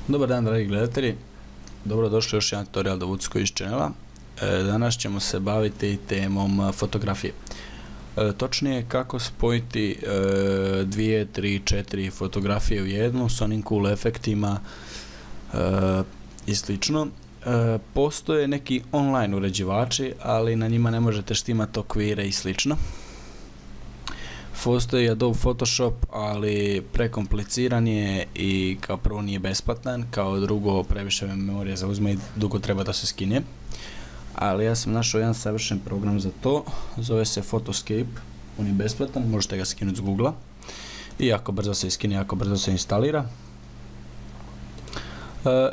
Dobar dan dragi gledatelji, dobrodošli u još jedan tutorial do Vucko iz channela. Danas ćemo se baviti temom fotografije. Točnije kako spojiti 2, 3, 4 fotografije u jednu s onim cool efektima i slično. Postoje neki online uređivači, ali na njima ne možete štimati okvire i slično. Postoji Adobe Photoshop, ali prekompliciran je i kao prvo nije besplatan, kao drugo previše memorije zauzme i dugo treba da se skine. Ali ja sam našao jedan savršen program za to, zove se Photoscape, on je besplatan, možete ga skinuti s Google-a i jako brzo se skine, jako brzo se instalira.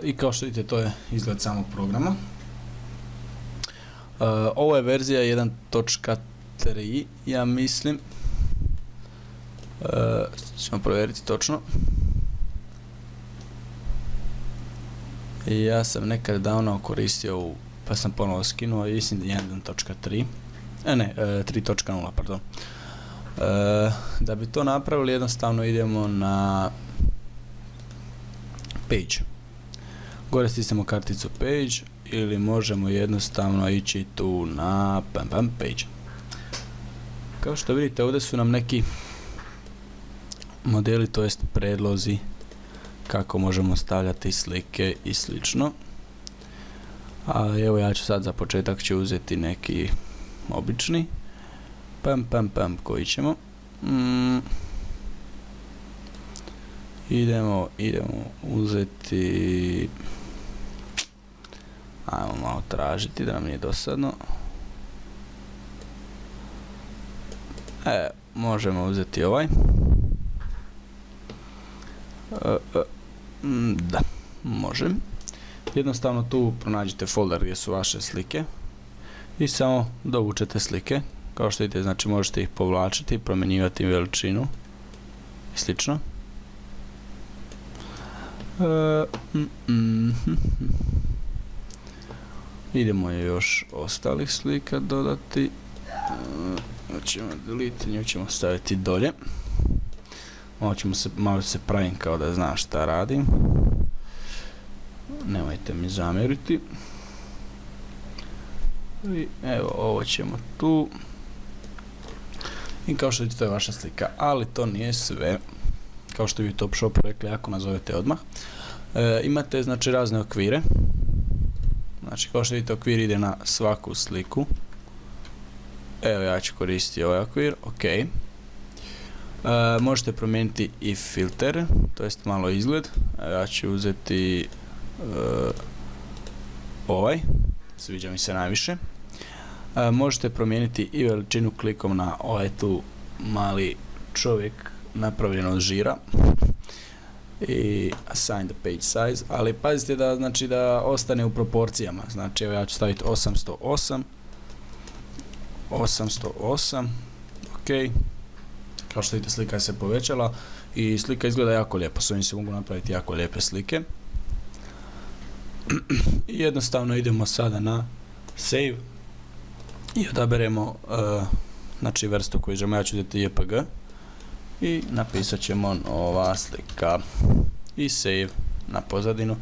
I kao što vidite, to je izgled samog programa. Ovo je verzija 1.3, ja mislim. Ćemo provjeriti točno. Ja sam nekad davno koristio ovu, pa sam ponovo skinuo, mislim da je 1.3. Ne, 3.0, pardon. Da bi to napravili, jednostavno idemo na Page. Gore stisnemo karticu Page ili možemo jednostavno ići tu na Page. Kao što vidite, ovdje su nam neki modeli, to jest predlozi kako možemo stavljati slike i slično. A evo, ja ću sad za početak ću uzeti neki obični koji ćemo idemo uzeti, ajmo malo tražiti da nam nije dosadno. Možemo uzeti ovaj. Da, može. Jednostavno tu pronađite folder gdje su vaše slike i samo dovučete slike. Kao što vidite, znači možete ih povlačiti, promjenjivati veličinu i slično. Idemo još ostalih slika dodati. Ćemo delete, nju ćemo staviti dolje. Malo se pravim kao da znam šta radim. Nemojte mi zamjeriti. I evo, ovo ćemo tu. I kao što vidite, to je vaša slika, ali to nije sve. Kao što bi u Topshopu rekli, ako nazovete odmah. Imate znači razne okvire. Znači kao što vidite, okvir ide na svaku sliku. Evo, ja ću koristiti ovaj okvir, ok. Možete promijeniti i filter, to jest malo izgled. Ja ću uzeti ovaj, sviđa mi se najviše. Možete promijeniti i veličinu klikom na ovaj tu mali čovjek napravljen od žira i assign the page size, ali pazite da, znači, da ostane u proporcijama. Znači evo, ja ću staviti 808, ok. Kao što vidite, slika se povećala i slika izgleda jako lijepo. S ovim se mogu napraviti jako lijepe slike. I jednostavno idemo sada na save i odaberemo znači vrstu koju želimo. Ja ću uzeti JPG i napisat ćemo nova slika i save na pozadinu.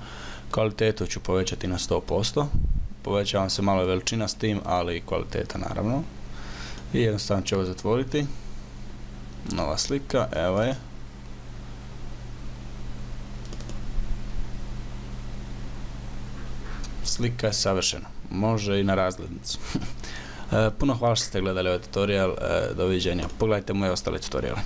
Kvalitetu ću povećati na 100%. Povećavam se malo veličina s tim, ali i kvaliteta naravno. I jednostavno ću ovo zatvoriti. Nova slika, evo je. Slika je savršena, može i na razglednicu. Puno hvala što ste gledali ovaj tutorial, doviđenja. Pogledajte moje ostale tutoriale.